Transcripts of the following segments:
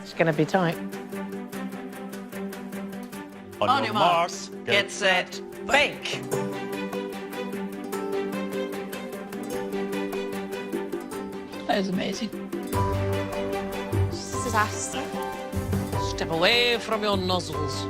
It's going to be tight. On your marks, get set, bake! That was amazing. Disaster. Step away from your nozzles.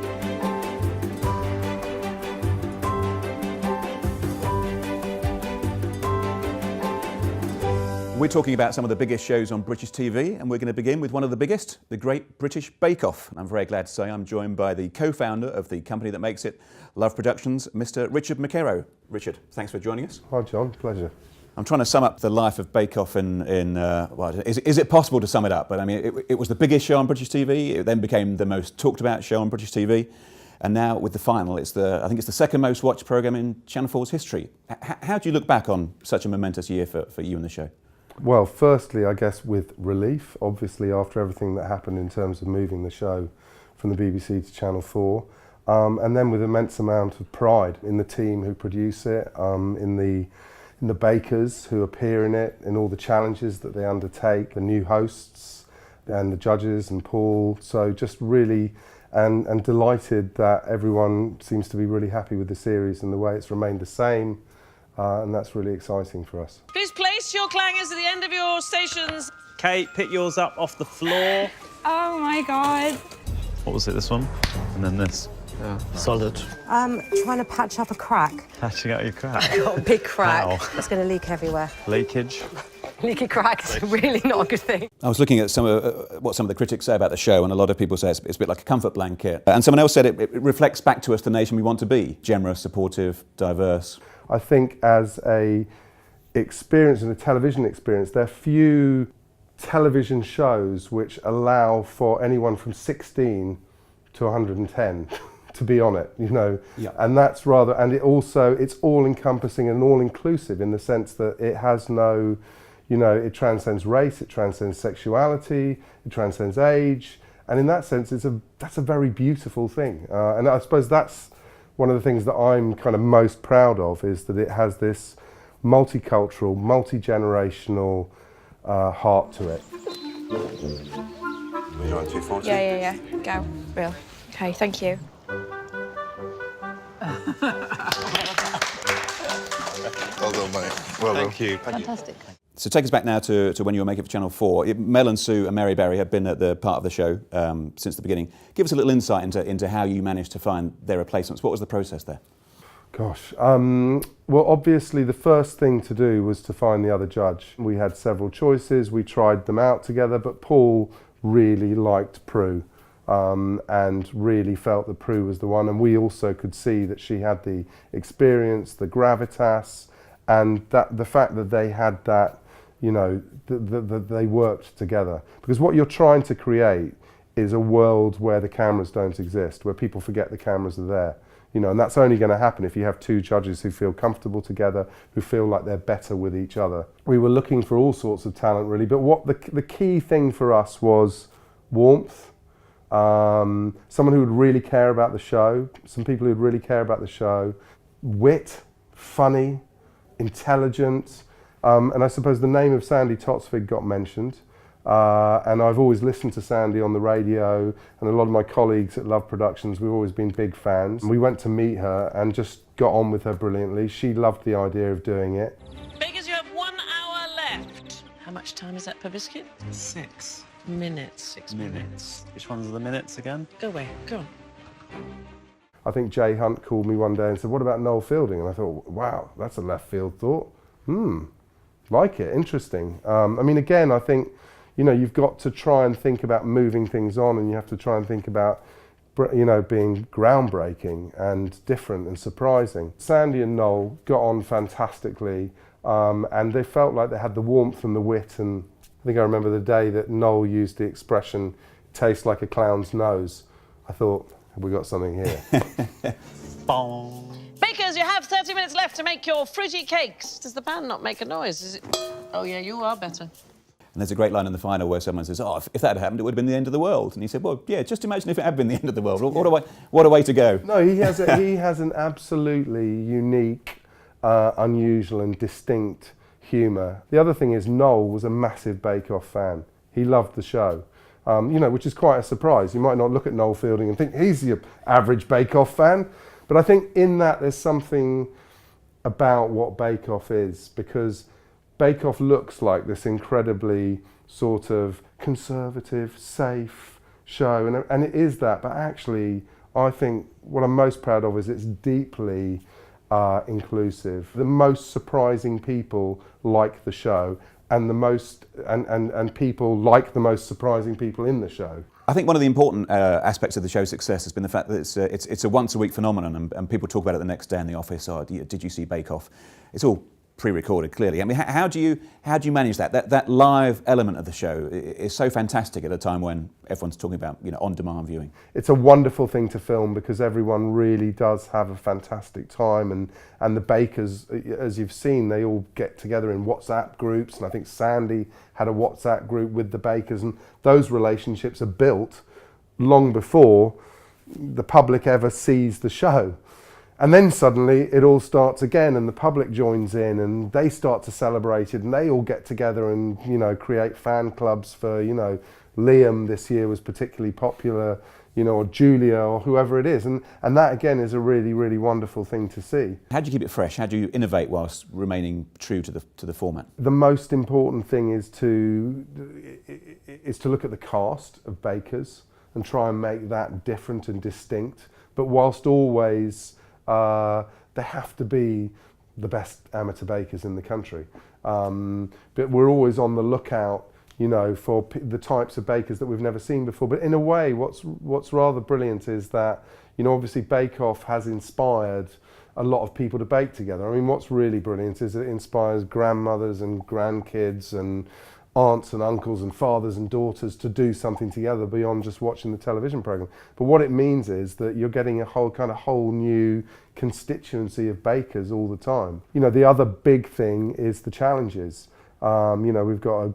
We're talking about some of the biggest shows on British TV, and we're going to begin with one of the biggest, the Great British Bake Off. I'm very glad to say I'm joined by the co-founder of the company that makes it, Love Productions, Mr. Richard McKerrow. Richard, thanks for joining us. Hi John, pleasure. I'm trying to sum up the life of Bake Off well, is it possible to sum it up? But I mean, it was the biggest show on British TV, it then became the most talked about show on British TV, and now with the final, I think it's the second most watched programme in Channel 4's history. How do you look back on such a momentous year for you and the show? Well, firstly, I guess with relief, obviously after everything that happened in terms of moving the show from the BBC to Channel 4, and then with immense amount of pride in the team who produce it, in the bakers who appear in it, in all the challenges that they undertake, the new hosts and the judges and Paul. So just really, and delighted that everyone seems to be really happy with the series and the way it's remained the same. And that's really exciting for us. Please place your clangers at the end of your stations. Kate, pick yours up off the floor. Oh my God. What was it, this one? And then this. Yeah. Solid. Trying to patch up a crack. Patching out your crack. Got a big crack. Ow. It's going to leak everywhere. Leakage. Leaky crack's really not a good thing. I was looking at what some of the critics say about the show, and a lot of people say it's a bit like a comfort blanket. And someone else said it reflects back to us the nation we want to be: generous, supportive, diverse. I think as a experience and a television experience, there are few television shows which allow for anyone from 16 to 110 to be on it, you know. Yeah. And that's rather, and it's all encompassing and all inclusive in the sense that it has no, you know, it transcends race, it transcends sexuality, it transcends age, and in that sense that's a very beautiful thing. And I suppose that's one of the things that I'm kind of most proud of, is that it has this multicultural, multi-generational heart to it. Are you on 240? Yeah. Go. Real. Okay, thank you. Well done, mate. Well done. Thank you. Fantastic. So take us back now to when you were making it for Channel 4. Mel and Sue and Mary Berry have been at the part of the show since the beginning. Give us a little insight into how you managed to find their replacements. What was the process there? Gosh, well, obviously the first thing to do was to find the other judge. We had several choices, we tried them out together, but Paul really liked Prue and really felt that Prue was the one, and we also could see that she had the experience, the gravitas, and that the fact that they had that, you know, that they worked together. Because what you're trying to create is a world where the cameras don't exist, where people forget the cameras are there. You know, and that's only going to happen if you have two judges who feel comfortable together, who feel like they're better with each other. We were looking for all sorts of talent, really, but what the key thing for us was warmth, someone who would really care about the show, some people who would really care about the show, wit, funny, intelligent, and I suppose the name of Sandi Toksvig got mentioned. And I've always listened to Sandi on the radio, and a lot of my colleagues at Love Productions, we've always been big fans. We went to meet her and just got on with her brilliantly. She loved the idea of doing it. Bakers, you have 1 hour left. How much time is that per biscuit? 6 minutes. 6 minutes. Which ones are the minutes again? Go away, go on. I think Jay Hunt called me one day and said, "What about Noel Fielding?" And I thought, wow, that's a left field thought. Like it, interesting. I mean, again, I think, you know, you've got to try and think about moving things on, and you have to try and think about, you know, being groundbreaking and different and surprising. Sandi and Noel got on fantastically, and they felt like they had the warmth and the wit. And I think I remember the day that Noel used the expression, "tastes like a clown's nose." I thought, have we got something here? Bong. Bakers, you have 30 minutes left to make your fruity cakes. Does the pan not make a noise? Is it? Oh yeah, you are better. And there's a great line in the final where someone says, "Oh, if that had happened, it would have been the end of the world." And he said, "Well, yeah, just imagine if it had been the end of the world. What a way to go." No, he has an absolutely unique, unusual and distinct humour. The other thing is Noel was a massive Bake Off fan. He loved the show. you know, which is quite a surprise. You might not look at Noel Fielding and think he's your average Bake Off fan, but I think in that there's something about what Bake Off is, because Bake Off looks like this incredibly sort of conservative, safe show, and it is that, but actually I think what I'm most proud of is it's deeply inclusive. The most surprising people like the show, and the most and people like the most surprising people in the show. I think one of the important aspects of the show's success has been the fact that it's a once-a-week phenomenon, and people talk about it the next day in the office. Oh, did you see Bake Off? It's all pre-recorded, clearly. I mean, how do you manage that? That live element of the show is so fantastic at a time when everyone's talking about, you know, on-demand viewing. It's a wonderful thing to film because everyone really does have a fantastic time, and the bakers, as you've seen, they all get together in WhatsApp groups, and I think Sandy had a WhatsApp group with the bakers, and those relationships are built long before the public ever sees the show. And then suddenly it all starts again, and the public joins in, and they start to celebrate it, and they all get together and, you know, create fan clubs for, you know, Liam this year was particularly popular, you know, or Julia or whoever it is, and that again is a really, really wonderful thing to see. How do you keep it fresh? How do you innovate whilst remaining true to the format? The most important thing is to look at the cast of bakers and try and make that different and distinct, but whilst always they have to be the best amateur bakers in the country. But we're always on the lookout, you know, for the types of bakers that we've never seen before. But in a way, what's rather brilliant is that, you know, obviously Bake Off has inspired a lot of people to bake together. I mean, what's really brilliant is it inspires grandmothers and grandkids and aunts and uncles and fathers and daughters to do something together beyond just watching the television program. But what it means is that you're getting a whole new constituency of bakers all the time. You know, the other big thing is the challenges. You know, we've got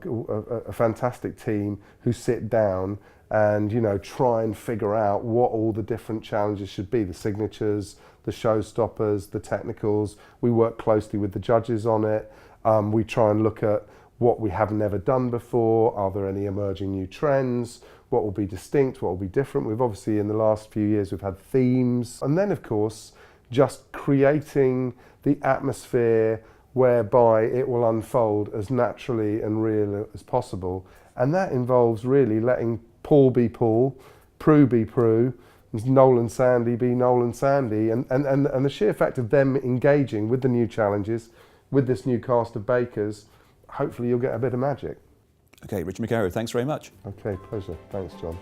a fantastic team who sit down and, you know, try and figure out what all the different challenges should be, the signatures, the showstoppers, the technicals. We work closely with the judges on it. We try and look at what we have never done before. Are there any emerging new trends? What will be distinct? What will be different? We've obviously, in the last few years, we've had themes. And then, of course, just creating the atmosphere whereby it will unfold as naturally and real as possible. And that involves really letting Paul be Paul, Prue be Prue, Noel and Sandy be Noel and Sandy. And the sheer fact of them engaging with the new challenges, with this new cast of bakers, hopefully you'll get a bit of magic. Okay, Richard McArrow, thanks very much. Okay, pleasure. Thanks, John.